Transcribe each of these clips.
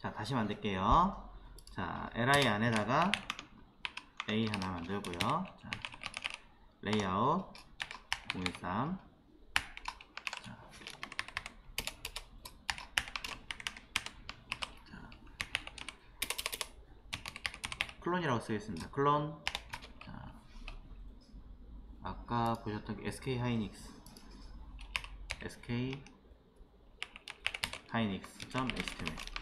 자, 다시 만들게요. 자, li 안에다가 a 하나 만들고요. 자, 레이아웃 013. 클론이라고 쓰겠습니다. 클론. 자, 아까 보셨던 SK 하이닉스 skhynix.html.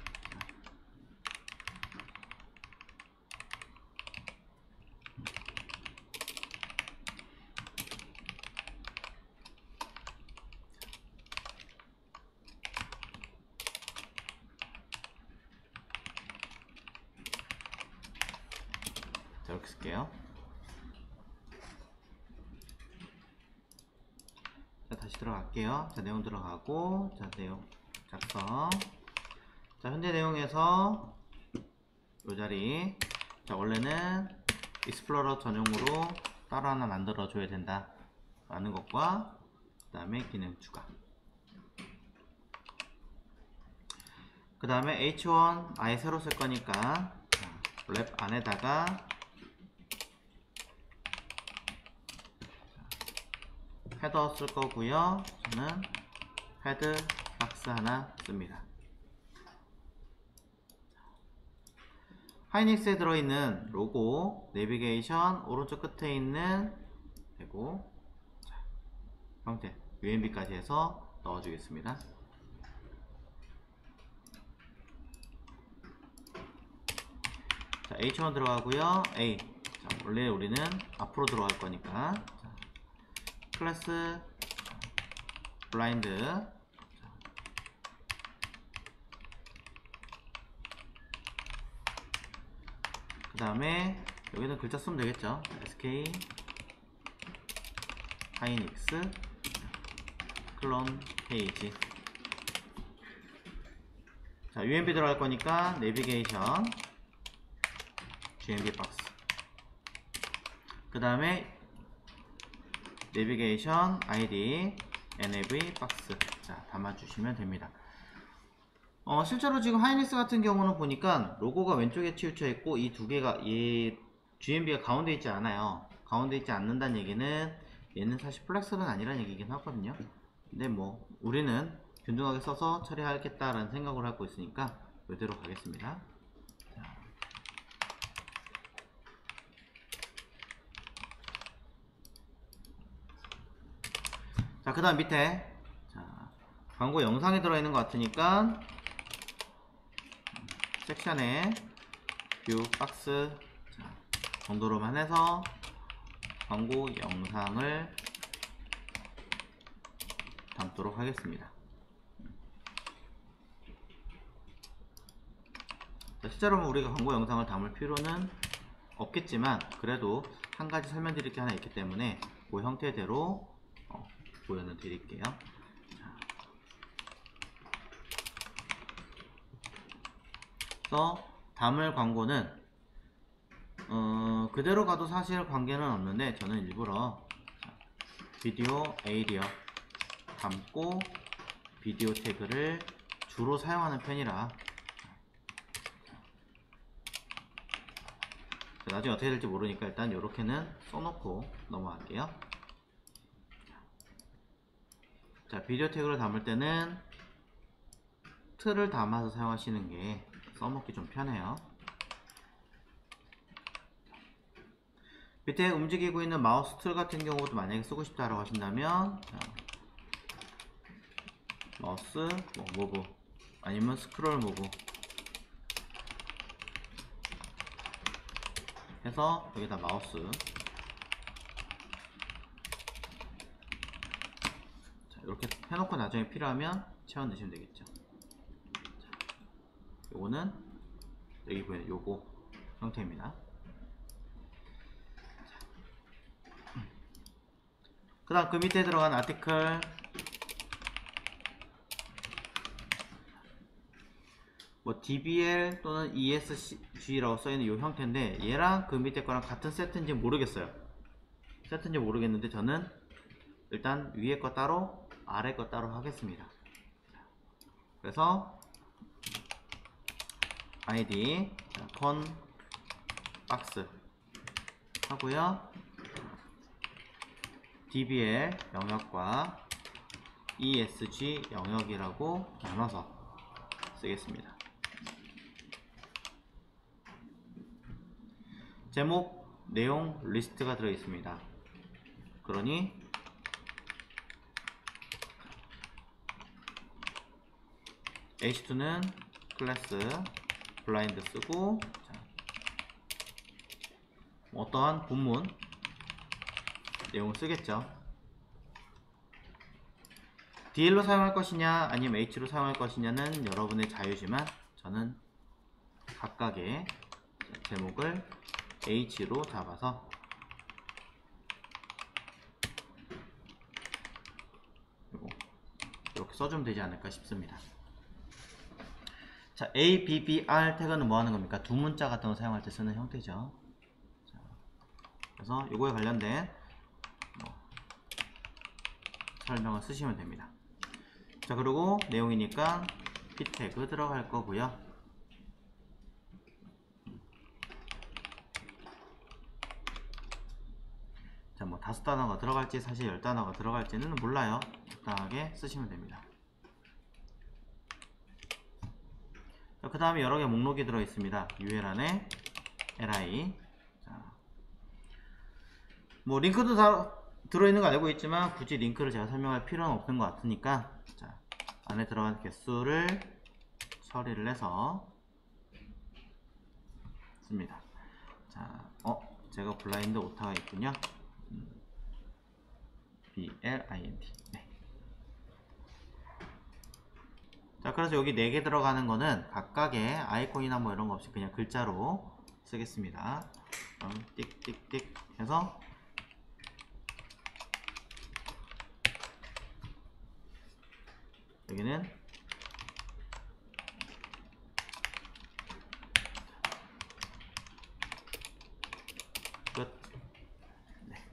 자, 이렇게 쓸게요. 자, 다시 들어갈게요. 자, 내용 들어가고, 자, 내용 작성. 자, 현재 내용에서 이 자리. 자, 원래는 익스플로러 전용으로 따로 하나 만들어 줘야 된다 라는 것과, 그 다음에 기능 추가. 그 다음에 h1 아예 새로 쓸 거니까 랩 안에다가 헤더 쓸 거고요. 저는 헤드 박스 하나 씁니다. 하이닉스에 들어있는 로고, 내비게이션, 오른쪽 끝에 있는 그리고 형태, UMB까지 해서 넣어주겠습니다. 자, H1 들어가고요. A. 자, 원래 우리는 앞으로 들어갈 거니까 자, 클래스 블라인드. 그 다음에 여기는 글자 쓰면 되겠죠. SK 하이닉스 클론 페이지. 자, UMB 들어갈 거니까 내비게이션 GMB 박스. 그 다음에 내비게이션 ID NAV 박스. 자, 담아주시면 됩니다. 실제로 지금 하이닉스 같은 경우는 보니까 로고가 왼쪽에 치우쳐 있고 이 두 개가 GMB가 가운데 있지 않아요. 가운데 있지 않는다는 얘기는 얘는 사실 플렉스는 아니라는 얘기긴 하거든요. 근데 뭐 우리는 균등하게 써서 처리하겠다라는 생각을 하고 있으니까 이대로 가겠습니다. 자, 그 다음 밑에 자, 광고 영상이 들어있는 것 같으니까 섹션에 뷰 박스 정도로만 해서 광고 영상을 담도록 하겠습니다. 자, 실제로 우리가 광고 영상을 담을 필요는 없겠지만 그래도 한 가지 설명드릴 게 하나 있기 때문에 그 형태대로 보여는 드릴게요. 그래서 담을 광고는 그대로 가도 사실 관계는 없는데 저는 일부러 비디오 에이리어 담고 비디오 태그를 주로 사용하는 편이라 나중에 어떻게 될지 모르니까 일단 이렇게는 써놓고 넘어갈게요. 자, 비디오 태그를 담을 때는 틀을 담아서 사용하시는 게 써먹기 좀 편해요. 밑에 움직이고 있는 마우스 툴 같은 경우도 만약에 쓰고 싶다라고 하신다면 자, 마우스 무브 아니면 스크롤 무브 해서 여기다 마우스 자, 이렇게 해놓고 나중에 필요하면 채워 넣으시면 되겠죠. 자, 요거는 여기 보이는 요거 형태입니다. 그 다음 그 밑에 들어간 아티클 뭐 DBL 또는 ESG라고 써있는 이 형태인데 얘랑 그 밑에 거랑 같은 세트인지 모르겠어요. 세트인지 모르겠는데 저는 일단 위에 거 따로 아래 거 따로 하겠습니다. 그래서 id con 박스 하고요. dbl 영역과 ESG 영역이라고 나눠서 쓰겠습니다. 제목, 내용, 리스트가 들어있습니다. 그러니 h2는 클래스 블라인드 쓰고, 자, 어떠한 본문 내용을 쓰겠죠. DL로 사용할 것이냐 아니면 H로 사용할 것이냐는 여러분의 자유지만 저는 각각의 제목을 H로 잡아서 이렇게 써주면 되지 않을까 싶습니다. 자, A, B, B, R 태그는 뭐 하는 겁니까? 두 문자 같은 거 사용할 때 쓰는 형태죠. 자, 그래서 이거에 관련된 설명을 쓰시면 됩니다. 자, 그리고 내용이니까 P 태그 들어갈 거고요. 자, 뭐 5단어가 들어갈지 사실 10단어가 들어갈지는 몰라요. 적당하게 쓰시면 됩니다. 그 다음에 여러 개 목록이 들어 있습니다. UL 안에 li. 자, 뭐 링크도 다 들어있는 거 알고 있지만 굳이 링크를 제가 설명할 필요는 없는 것 같으니까, 자, 안에 들어간 개수를 처리를 해서 씁니다. 자, 제가 블라인드 오타가 있군요. blind. 네. 자, 그래서 여기 4개 들어가는 거는 각각의 아이콘이나 뭐 이런 거 없이 그냥 글자로 쓰겠습니다. 띡띡띡 해서 여기는 끝. 네.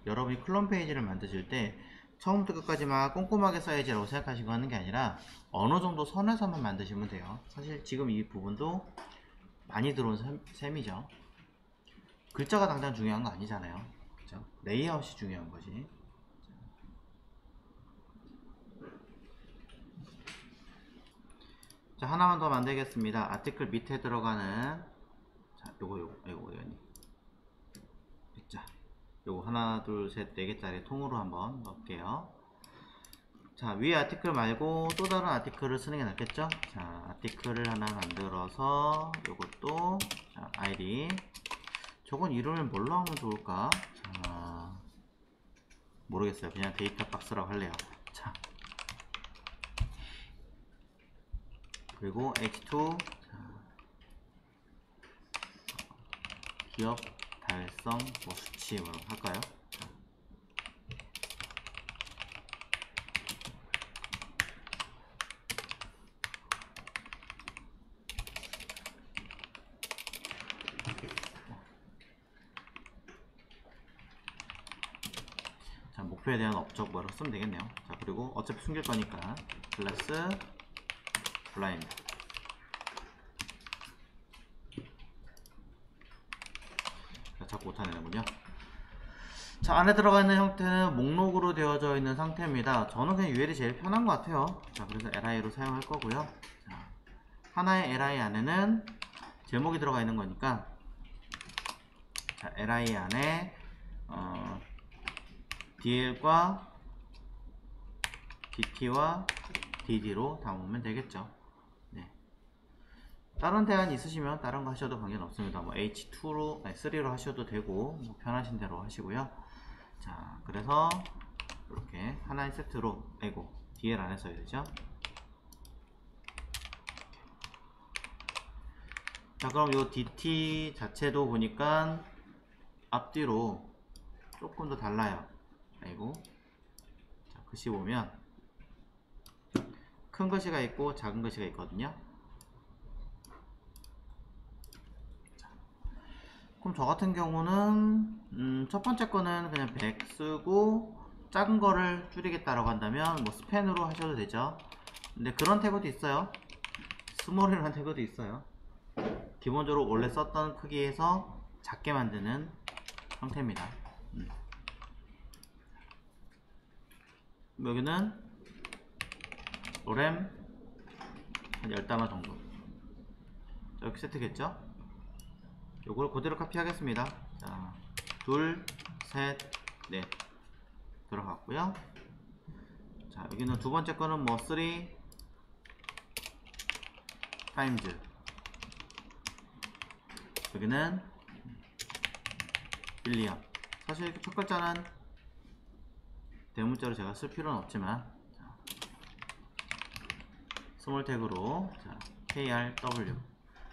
여러분이 클론 페이지를 만드실 때 처음부터 끝까지 막 꼼꼼하게 써야지라고 생각하시고 하는 게 아니라 어느 정도 선에서만 만드시면 돼요. 사실 지금 이 부분도 많이 들어온 셈이죠. 글자가 당장 중요한 거 아니잖아요. 그죠? 레이아웃이 중요한 거지. 자, 하나만 더 만들겠습니다. 아티클 밑에 들어가는, 자, 요거 자, 요거 하나 둘 셋 4개짜리 통으로 한번 넣을게요. 자, 위에 아티클 말고 또 다른 아티클을 쓰는 게 낫겠죠? 자, 아티클을 하나 만들어서 요것도, 자, id. 저건 이름을 뭘로 하면 좋을까? 자, 모르겠어요. 그냥 데이터 박스라고 할래요. 자, 그리고 h2, 자, 기업 달성 뭐 수치 뭐 할까요? 자, 목표에 대한 업적 뭐라고 쓰면 되겠네요. 자, 그리고 어차피 숨길 거니까 클래스 블라인드. 자꾸 오타내는군요. 자, 안에 들어가 있는 형태는 목록으로 되어져 있는 상태입니다. 저는 그냥 UL이 제일 편한 것 같아요. 자, 그래서 li로 사용할 거고요. 자, 하나의 li 안에는 제목이 들어가 있는 거니까, 자, li 안에 dl과 dt와 dd로 담으면 되겠죠. 네. 다른 대안 있으시면 다른 거 하셔도 관계는 없습니다. 뭐 h2로, 아니 3로 하셔도 되고, 뭐 편하신 대로 하시고요. 자, 그래서 이렇게 하나의 세트로, 아이고, dl 안에 써야 되죠. 자, 그럼 요 dt 자체도 보니까 앞뒤로 조금 더 달라요. 아이고. 자, 글씨 보면 큰 글씨가 있고 작은 글씨가 있거든요. 그럼 저 같은 경우는 첫 번째 거는 그냥 100 쓰고 작은 거를 줄이겠다라고 한다면 뭐 스팬으로 하셔도 되죠. 근데 그런 태그도 있어요. 스몰이라는 태그도 있어요. 기본적으로 원래 썼던 크기에서 작게 만드는 형태입니다. 여기는 로램 한 10단어 정도 이렇게 세트겠죠. 요걸 그대로 카피하겠습니다. 자, 둘, 셋, 넷 들어갔고요. 자, 여기는 두 번째 거는 뭐 3 타임즈, 여기는 빌리언. 사실 이렇게 첫 글자는 대문자로 제가 쓸 필요는 없지만, 자, 스몰 태그로 자,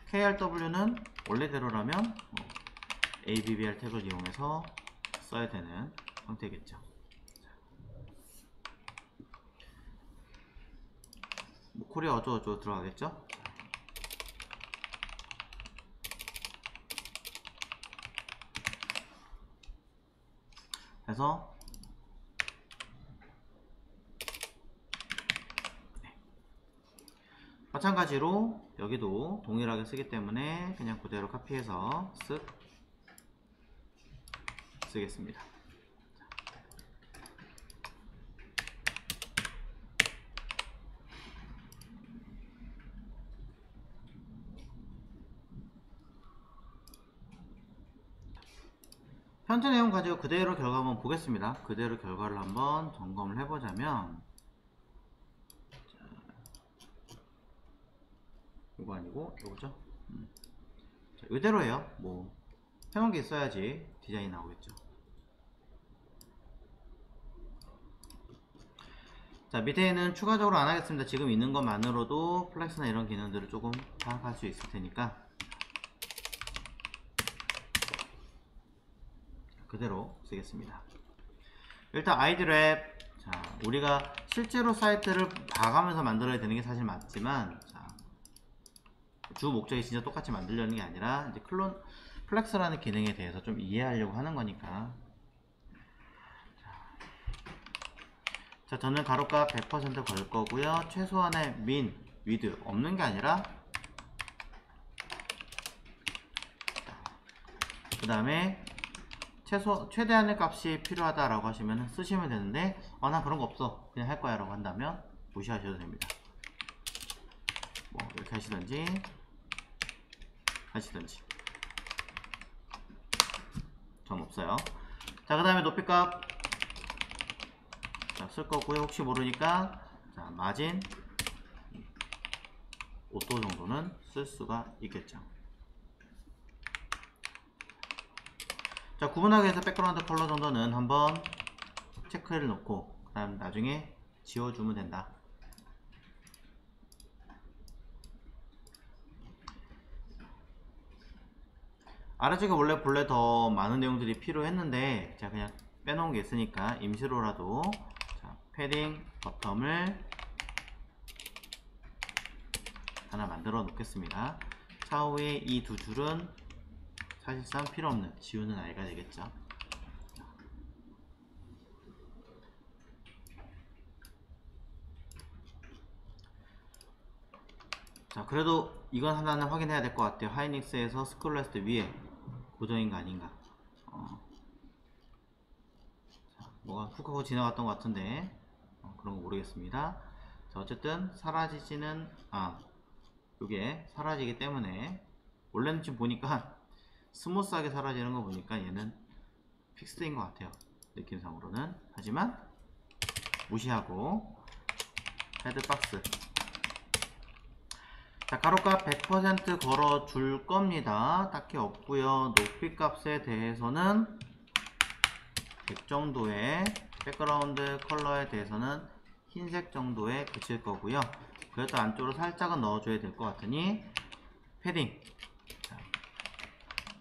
KRW는 원래대로라면 ABBR 태그를 이용해서 써야 되는 형태겠죠. 뭐 코리아 어쩌고저쩌고 들어가겠죠. 그래서 마찬가지로 여기도 동일하게 쓰기 때문에 그냥 그대로 카피해서 쓱 쓰겠습니다. 현재 내용 가지고 그대로 결과 한번 보겠습니다. 그대로 결과를 한번 점검을 해보자면, 이거 아니고 이거죠. 자, 이대로예요. 뭐 해놓은 게 있어야지 디자인이 나오겠죠. 자, 밑에는 추가적으로 안 하겠습니다. 지금 있는 것만으로도 플렉스나 이런 기능들을 조금 파악할 수 있을 테니까 그대로 쓰겠습니다. 일단 아이디랩, 자, 우리가 실제로 사이트를 봐가면서 만들어야 되는 게 사실 맞지만, 자, 주 목적이 진짜 똑같이 만들려는 게 아니라 이제 클론 플렉스라는 기능에 대해서 좀 이해하려고 하는 거니까. 자, 저는 가로값 100% 걸 거고요. 최소한의 민, 위드 없는 게 아니라, 그 다음에 최대한의 값이 필요하다라고 하시면 쓰시면 되는데, 난 그런 거 없어, 그냥 할 거야 라고 한다면 무시하셔도 됩니다. 뭐 이렇게 하시든지 전 없어요. 자, 그 다음에 높이값 쓸 거고요. 혹시 모르니까 자, 마진 5도 정도는 쓸 수가 있겠죠. 자, 구분하기 위해서 백그라운드 컬러 정도는 한번 체크를 놓고 그 다음 나중에 지워주면 된다. 아래쪽에 원래 본래 더 많은 내용들이 필요했는데 제가 그냥 빼놓은 게 있으니까 임시로라도, 자, 패딩 버텀을 하나 만들어 놓겠습니다. 차후에 이 두 줄은 사실상 필요 없는 지우는 아이가 되겠죠. 자, 그래도 이건 하나는 확인해야 될 것 같아요. 하이닉스에서 스쿨레스트 위에 고정인가 아닌가. 자, 뭐가 훅 하고 지나갔던 것 같은데 그런 거 모르겠습니다. 자, 어쨌든 사라지지는, 이게 사라지기 때문에 원래는 지금 보니까 스무스하게 사라지는 거 보니까 얘는 픽스인 것 같아요, 느낌상으로는. 하지만 무시하고 헤드박스, 자, 가로값 100% 걸어 줄 겁니다. 딱히 없고요. 높이 값에 대해서는 100 정도의, 백그라운드 컬러에 대해서는 흰색 정도에 그칠 거고요. 그래도 안쪽으로 살짝은 넣어줘야 될 것 같으니 패딩, 자,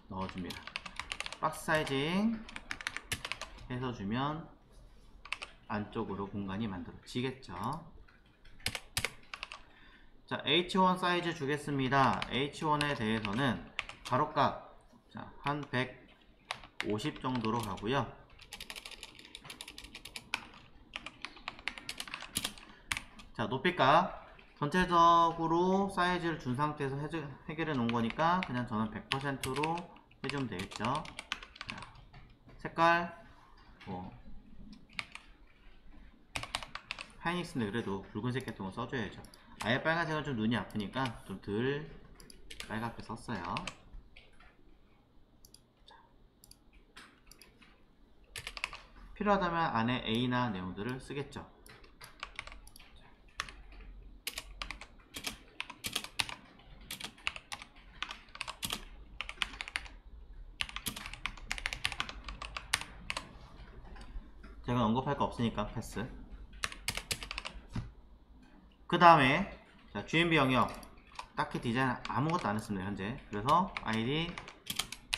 넣어줍니다. 박스 사이징 해서 주면 안쪽으로 공간이 만들어지겠죠. 자, H1 사이즈 주겠습니다. H1에 대해서는 가로값, 자, 한 150 정도로 가고요. 자, 높이값 전체적으로 사이즈를 준 상태에서 해결해 놓은 거니까 그냥 저는 100%로 해주면 되겠죠. 자, 색깔 하이닉스인데 그래도 붉은색 같은 거 써줘야죠. 아예 빨간색은 좀 눈이 아프니까 좀 덜 빨갛게 썼어요. 자, 필요하다면 안에 A나 내용들을 쓰겠죠. 제가 언급할 거 없으니까 패스. 그 다음에 GMB 영역 딱히 디자인 아무것도 안 했습니다 현재. 그래서 ID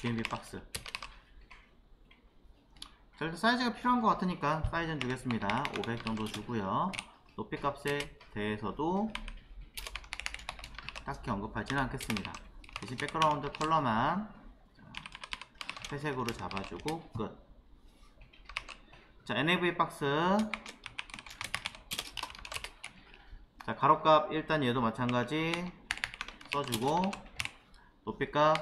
GMB 박스. 자, 일단 사이즈가 필요한 것 같으니까 사이즈는 주겠습니다. 500 정도 주고요. 높이 값에 대해서도 딱히 언급하지는 않겠습니다. 대신 백그라운드 컬러만 회색으로 잡아주고 끝. 자, NAV 박스. 자, 가로값 일단 얘도 마찬가지 써주고, 높이값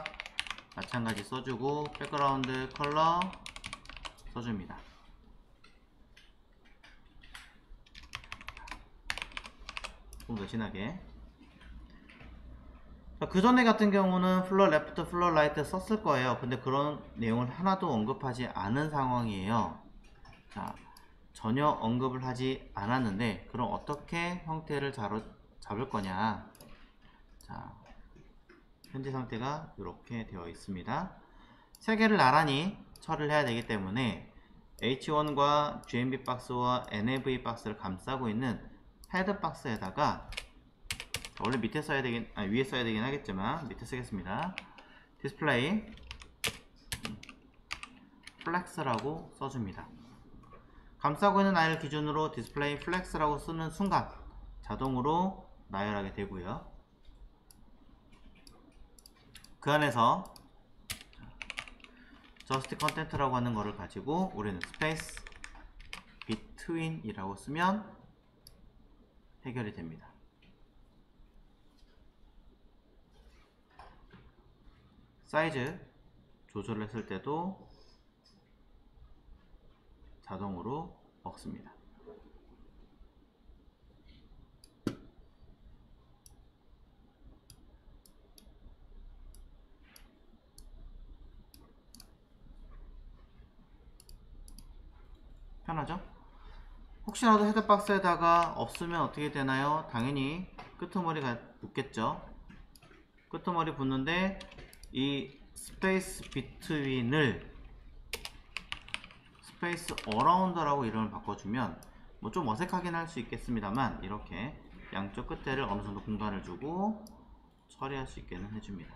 마찬가지 써주고, 백그라운드 컬러 써줍니다. 좀 더 진하게. 그 전에 같은 경우는 플러 레프트, 플러 라이트 썼을 거예요. 근데 그런 내용을 하나도 언급하지 않은 상황이에요. 자, 전혀 언급을 하지 않았는데 그럼 어떻게 형태를 잡을 거냐. 자, 현재 상태가 이렇게 되어 있습니다. 세 개를 나란히 처리를 해야 되기 때문에 H1과 GMB 박스와 NAV 박스를 감싸고 있는 헤드 박스에다가 원래 밑에 써야 되긴, 위에 써야 되긴 하겠지만 밑에 쓰겠습니다. 디스플레이 플렉스라고 써줍니다. 감싸고 있는 아이를 기준으로 디스플레이 플렉스라고 쓰는 순간 자동으로 나열하게 되고요. 그 안에서 저스트 컨텐트라고 하는 거를 가지고 우리는 스페이스 비트윈 이라고 쓰면 해결이 됩니다. 사이즈 조절을 했을 때도 자동으로 먹습니다. 편하죠? 혹시라도 헤드박스에다가 없으면 어떻게 되나요? 당연히 끄트머리가 붙겠죠. 끄트머리 붙는데 이 스페이스 비트윈을 스페이스 어라운드라고 이름을 바꿔주면 뭐 좀 어색하긴 할 수 있겠습니다만 이렇게 양쪽 끝에를 어느 정도 공간을 주고 처리할 수 있게는 해줍니다.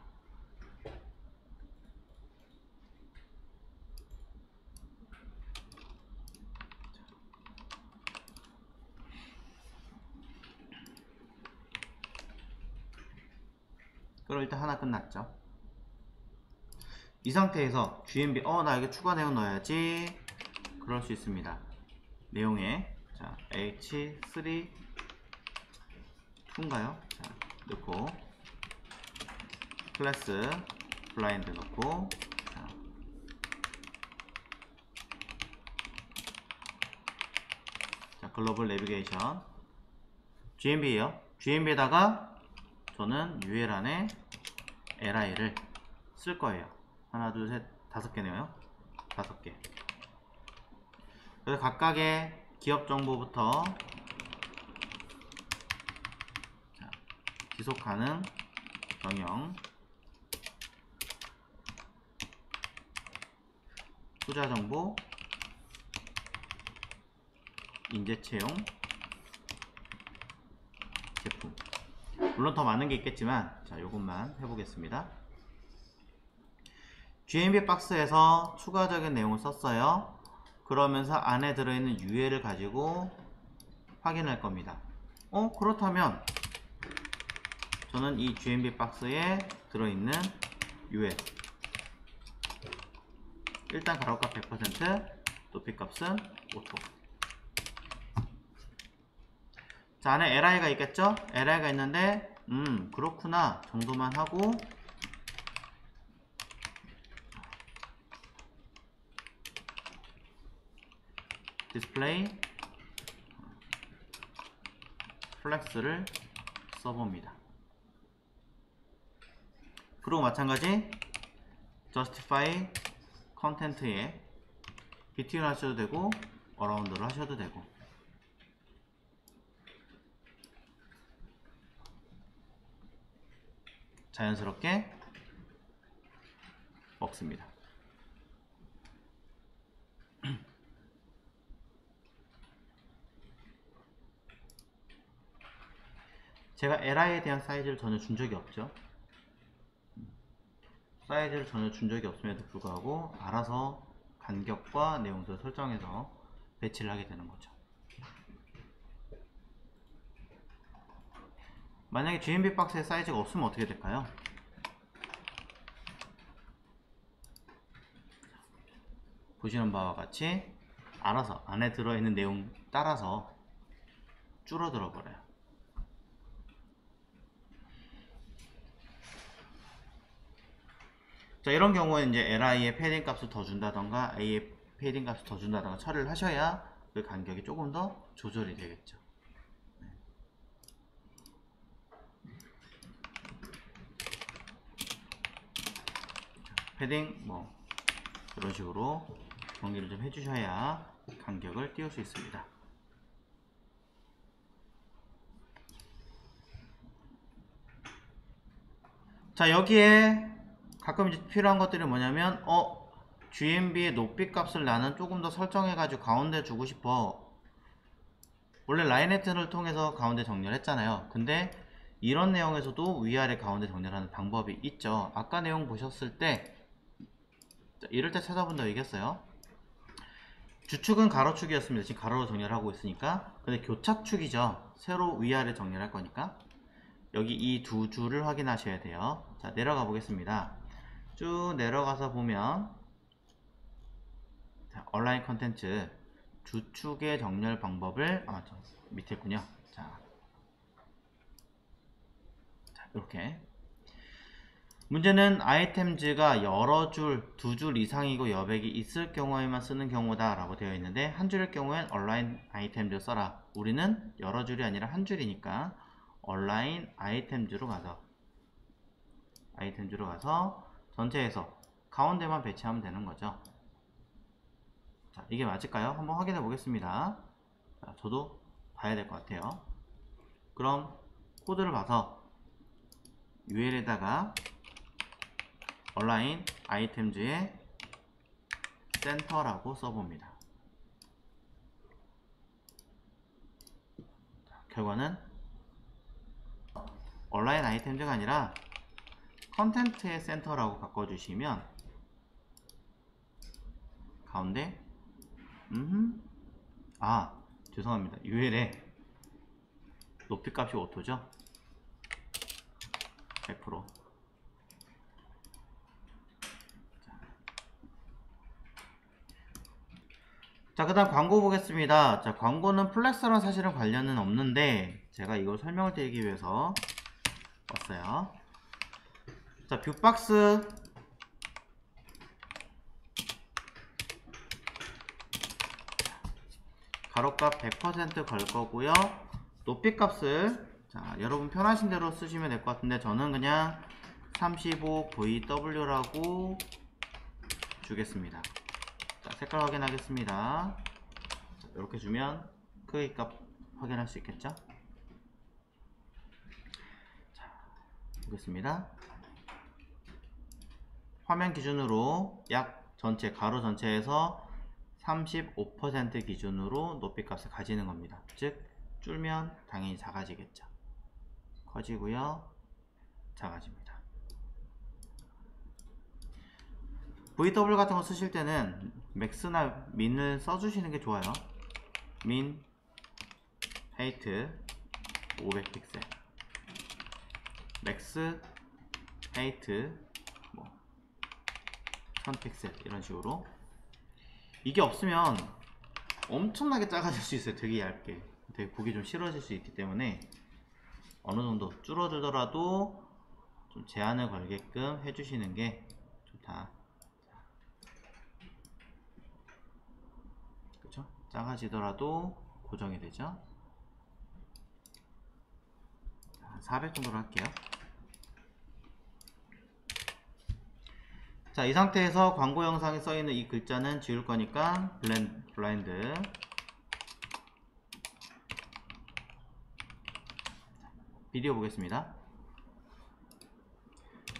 그럼 일단 하나 끝났죠. 이 상태에서 GMB 나 여기 추가 내용 넣어야지. 그럴 수 있습니다. 내용에 자 H3 2인가요? 자 넣고 클래스 블라인드 넣고 자 글로벌 내비게이션 GMB에요. GMB에다가 저는 UL 안에 LI를 쓸 거예요. 하나, 둘, 셋, 5개네요. 5개. 그래서 각각의 기업 정보부터 자, 지속 가능 경영, 투자 정보, 인재 채용, 제품. 물론 더 많은 게 있겠지만 자 요것만 해보겠습니다. GMB 박스에서 추가적인 내용을 썼어요. 그러면서 안에 들어있는 UL을 가지고 확인할 겁니다. 그렇다면 저는 이 GMB 박스에 들어있는 UL 일단 가로값 100%, 높이값은 5초. 자, 안에 li가 있겠죠? li가 있는데 그렇구나 정도만 하고 디스플레이 플렉스를 써봅니다. 그리고 마찬가지 justify content에 between 하셔도 되고 around를 하셔도 되고 자연스럽게 먹습니다. 제가 li에 대한 사이즈를 전혀 준 적이 없죠. 사이즈를 전혀 준 적이 없음에도 불구하고 알아서 간격과 내용들을 설정해서 배치를 하게 되는 거죠. 만약에 GMB 박스에 사이즈가 없으면 어떻게 될까요? 보시는 바와 같이 알아서 안에 들어있는 내용 따라서 줄어들어 버려요. 자, 이런 경우에 이제 li에 패딩 값을 더 준다던가 a에 패딩 값을 더 준다던가 처리를 하셔야 그 간격이 조금 더 조절이 되겠죠. 패딩 뭐 이런 식으로 정리를 좀 해주셔야 간격을 띄울 수 있습니다. 자, 여기에 가끔 이제 필요한 것들이 뭐냐면 GMB의 높이 값을 나는 조금 더 설정해 가지고 가운데 주고 싶어. 원래 라인헤트를 통해서 가운데 정렬 했잖아요. 근데 이런 내용에서도 위아래 가운데 정렬하는 방법이 있죠. 아까 내용 보셨을 때 이럴 때 찾아본다고 얘기했어요. 주축은 가로축이었습니다. 지금 가로로 정렬하고 있으니까. 근데 교차축이죠. 세로 위아래 정렬할 거니까. 여기 이 두 줄을 확인하셔야 돼요. 자, 내려가 보겠습니다. 쭉 내려가서 보면 자, 온라인 컨텐츠 주축의 정렬 방법을 저 밑에 있군요. 자, 이렇게 문제는 아이템즈가 여러 줄, 두 줄 이상이고 여백이 있을 경우에만 쓰는 경우다 라고 되어 있는데 한 줄일 경우엔 온라인 아이템즈 써라. 우리는 여러 줄이 아니라 한 줄이니까 온라인 아이템즈로 가서 전체에서 가운데만 배치하면 되는 거죠. 자, 이게 맞을까요? 한번 확인해 보겠습니다. 자, 저도 봐야 될 것 같아요. 그럼 코드를 봐서 UL에다가 온라인 아이템즈의 센터라고 써봅니다. 자, 결과는 온라인 아이템즈가 아니라 컨텐츠의 센터라고 바꿔주시면 가운데 죄송합니다. UL에 높이 값이 5토죠? 100%. 자, 그 다음 광고 보겠습니다. 자, 광고는 플렉스랑 사실은 관련은 없는데 제가 이걸 설명을 드리기 위해서 왔어요. 자, 뷰박스 가로값 100% 걸 거고요. 높이 값을 자, 여러분 편하신 대로 쓰시면 될 것 같은데 저는 그냥 35VW라고 주겠습니다. 자, 색깔 확인하겠습니다. 자, 이렇게 주면 크기값 확인할 수 있겠죠? 자, 보겠습니다. 화면 기준으로 약 전체 가로 전체에서 35% 기준으로 높이 값을 가지는 겁니다. 즉 줄면 당연히 작아지겠죠. 커지고요, 작아집니다. VW 같은 거 쓰실 때는 맥스나 민을 써주시는 게 좋아요. 민 헤이트 500픽셀, 맥스 헤이트 1000픽셀 이런 식으로 이게 없으면 엄청나게 작아질 수 있어요. 되게 얇게. 되게 보기 좀 싫어질 수 있기 때문에 어느 정도 줄어들더라도 좀 제한을 걸게끔 해주시는 게 좋다. 그쵸? 작아지더라도 고정이 되죠. 400 정도로 할게요. 자, 이 상태에서 광고 영상에 써있는 이 글자는 지울 거니까 블라인드 비디오 보겠습니다.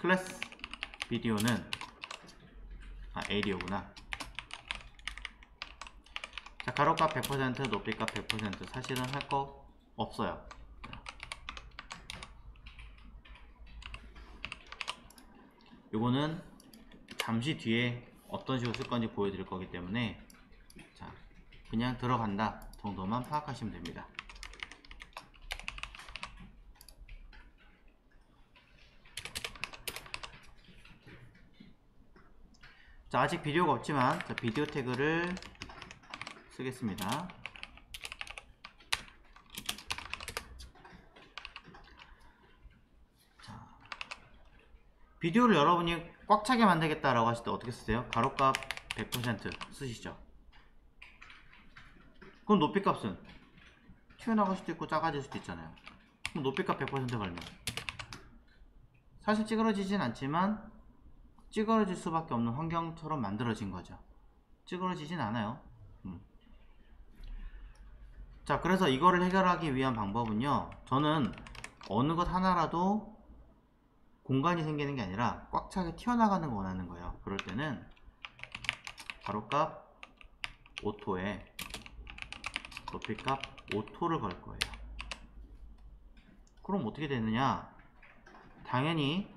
클래스 비디오는 에이디오구나. 자, 가로값 100%, 높이값 100%. 사실은 할 거 없어요. 요거는 잠시 뒤에 어떤 식으로 쓸 건지 보여드릴 거기 때문에 자, 그냥 들어간다 정도만 파악하시면 됩니다. 자, 아직 비디오가 없지만 자, 비디오 태그를 쓰겠습니다. 자, 비디오를 여러분이 꽉 차게 만들겠다라고 하실 때 어떻게 쓰세요? 가로값 100% 쓰시죠. 그럼 높이값은 튀어나갈 수도 있고 작아질 수도 있잖아요. 그럼 높이값 100% 걸면 사실 찌그러지진 않지만 찌그러질 수밖에 없는 환경처럼 만들어진 거죠. 찌그러지진 않아요. 자, 그래서 이거를 해결하기 위한 방법은요, 저는 어느 것 하나라도 공간이 생기는 게 아니라 꽉 차게 튀어나가는 거 원하는 거예요. 그럴 때는 가로값 오토에 높이값 오토를 걸 거예요. 그럼 어떻게 되느냐, 당연히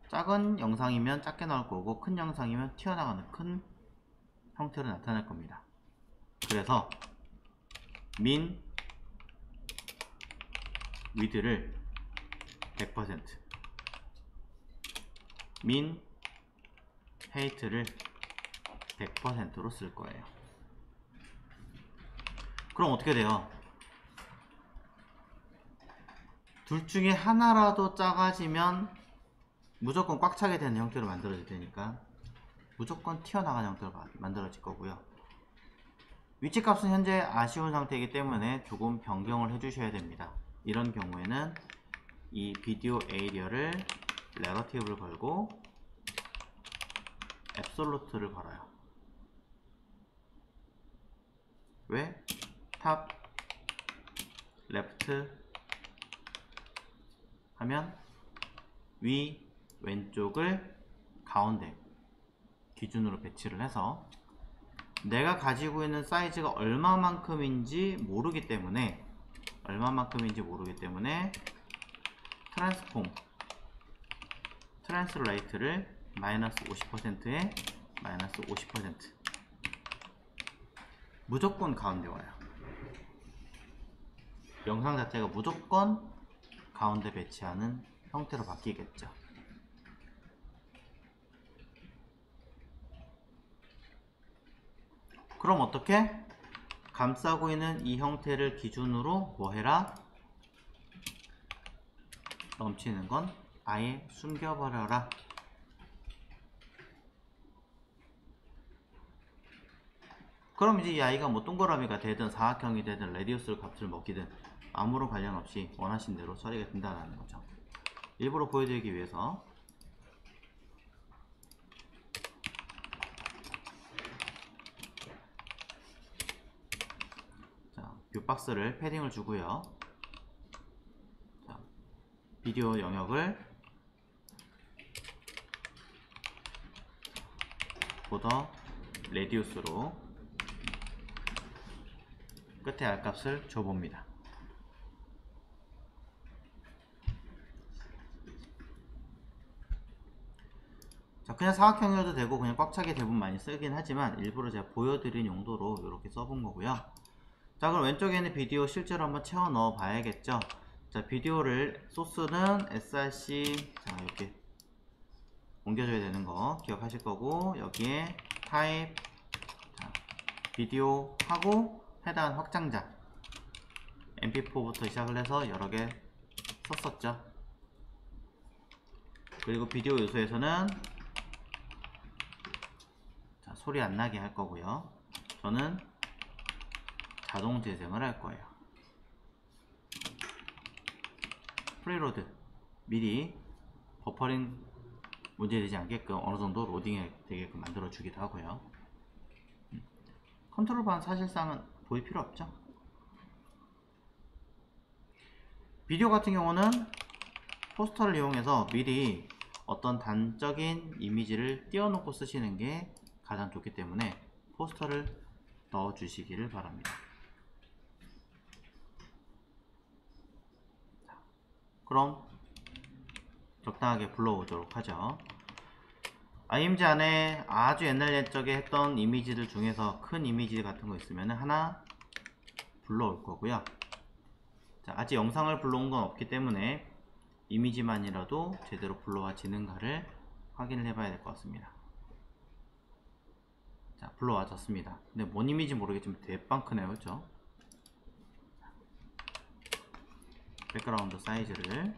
작은 영상이면 작게 나올 거고 큰 영상이면 튀어나가는 큰 형태로 나타날 겁니다. 그래서 민 위드를 100%, 민 헤이트를 100%로 쓸 거예요. 그럼 어떻게 돼요? 둘 중에 하나라도 작아지면 무조건 꽉 차게 되는 형태로 만들어질 테니까 무조건 튀어나가는 형태로 만들어질 거고요. 위치값은 현재 아쉬운 상태이기 때문에 조금 변경을 해주셔야 됩니다. 이런 경우에는 이 비디오 에이리어를 레러티브를 걸고 앱솔루트를 걸어요. 왜? 탑, 레프트 하면 위, 왼쪽을 가운데 기준으로 배치를 해서 내가 가지고 있는 사이즈가 얼마만큼인지 모르기 때문에 트랜스레이트를 마이너스 50%에 마이너스 50%, 무조건 가운데 와요. 영상 자체가 무조건 가운데 배치하는 형태로 바뀌겠죠. 그럼 어떻게? 감싸고 있는 이 형태를 기준으로 뭐 해라? 넘치는 건 아예 숨겨버려라. 그럼 이제 이 아이가 뭐 동그라미가 되든 사각형이 되든 레디우스 값을 먹이든 아무런 관련 없이 원하신 대로 처리가 된다는 거죠. 일부러 보여드리기 위해서 자, 뷰박스를 패딩을 주고요. 자, 비디오 영역을 보더 레디우스로 끝에 R값을 줘봅니다. 자, 그냥 사각형이어도 되고 그냥 꽉 차게 대부분 많이 쓰긴 하지만 일부러 제가 보여드린 용도로 이렇게 써본 거고요. 자, 그럼 왼쪽에 있는 비디오 실제로 한번 채워 넣어 봐야겠죠. 자, 비디오를 소스는 src 자, 이렇게 옮겨줘야 되는 거 기억하실 거고, 여기에 타입 자, 비디오 하고 해당 확장자 mp4부터 시작을 해서 여러 개 썼었죠. 그리고 비디오 요소에서는 자, 소리 안 나게 할 거고요. 저는 자동 재생을 할 거예요. 프리로드 미리 버퍼링 문제되지 않게끔 어느 정도 로딩이 되게끔 만들어 주기도 하고요. 컨트롤 바는 사실상은 보일 필요 없죠. 비디오 같은 경우는 포스터를 이용해서 미리 어떤 단적인 이미지를 띄워놓고 쓰시는 게 가장 좋기 때문에 포스터를 넣어 주시기를 바랍니다. 그럼 적당하게 불러오도록 하죠. IMG 안에 아주 옛날 옛적에 했던 이미지들 중에서 큰 이미지 같은 거 있으면 하나 불러올 거고요. 자, 아직 영상을 불러온 건 없기 때문에 이미지만이라도 제대로 불러와지는가를 확인을 해봐야 될 것 같습니다. 자, 불러와졌습니다. 근데 뭔 이미지 모르겠지만 대빵 크네요, 그렇죠? 백그라운드 사이즈를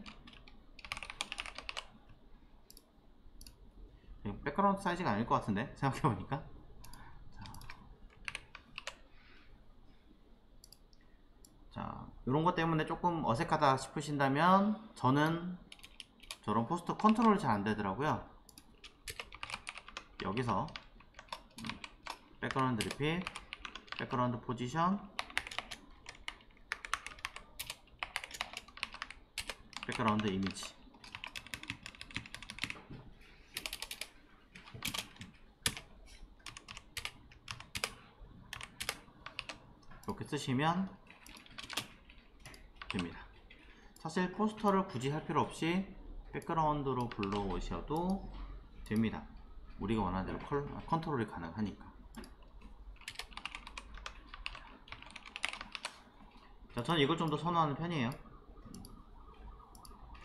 백그라운드 사이즈가 아닐 것 같은데 생각해보니까. 자, 이런 것 때문에 조금 어색하다 싶으신다면 저는 저런 포스터 컨트롤이 잘 안되더라고요. 여기서 백그라운드 리핏, 백그라운드 포지션, 백그라운드 이미지 이렇게 쓰시면 됩니다. 사실 포스터를 굳이 할 필요 없이 백그라운드로 불러오셔도 됩니다. 우리가 원하는 대로 컨트롤이 가능하니까. 자, 저는 이걸 좀 더 선호하는 편이에요.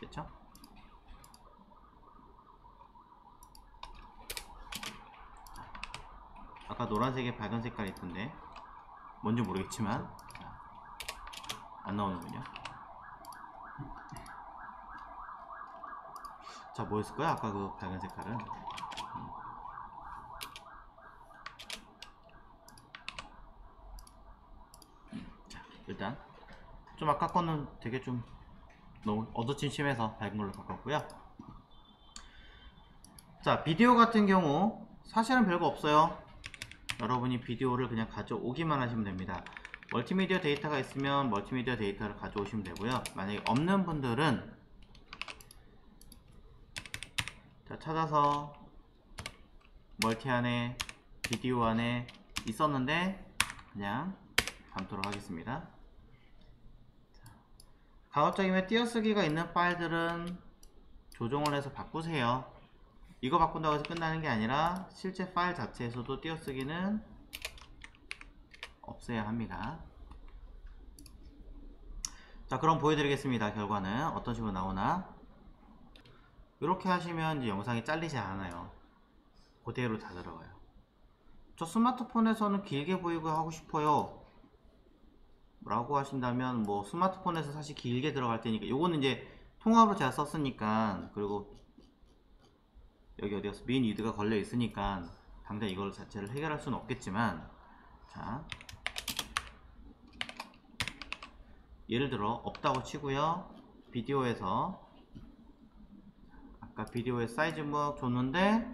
됐죠? 아까 노란색에 밝은 색깔이 있던데 뭔지 모르겠지만 안 나오는군요. 자, 뭐였을까요? 아까 그 밝은 색깔은 자, 일단 좀 아까 거는 되게 좀 너무 어두침침해서 밝은 걸로 바꿨고요. 자, 비디오 같은 경우 사실은 별거 없어요. 여러분이 비디오를 그냥 가져오기만 하시면 됩니다. 멀티미디어 데이터가 있으면 멀티미디어 데이터를 가져오시면 되고요. 만약에 없는 분들은 자, 찾아서 멀티 안에 비디오 안에 있었는데 그냥 담도록 하겠습니다. 가급적이면 띄어쓰기가 있는 파일들은 조정을 해서 바꾸세요. 이거 바꾼다고 해서 끝나는 게 아니라 실제 파일 자체에서도 띄어쓰기는 없애야 합니다. 자, 그럼 보여드리겠습니다. 결과는 어떤 식으로 나오나. 이렇게 하시면 이제 영상이 잘리지 않아요. 그대로 다 들어가요. 저 스마트폰에서는 길게 보이고 하고 싶어요 라고 하신다면 뭐 스마트폰에서 사실 길게 들어갈 테니까 요거는 이제 통합으로 제가 썼으니까, 그리고 여기 어디 가서 메인 유드가 걸려 있으니까 당장 이걸 자체를 해결할 수는 없겠지만, 자, 예를 들어 없다고 치고요. 비디오에서 아까 비디오의 사이즈 뭐 줬는데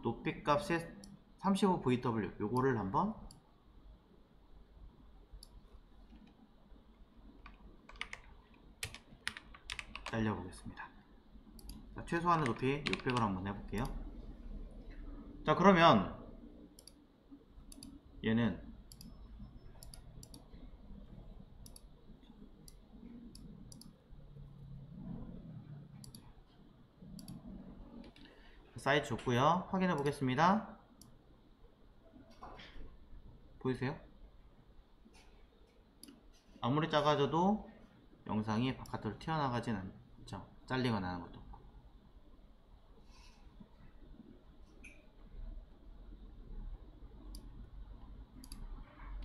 높이값 35VW 요거를 한번 날려보겠습니다. 자, 최소한의 높이 600을 한번 해볼게요. 자, 그러면 얘는 사이즈 줬고요. 확인해 보겠습니다. 보이세요? 아무리 작아져도 영상이 바깥으로 튀어나가진 않죠. 잘리거나 하는 것도.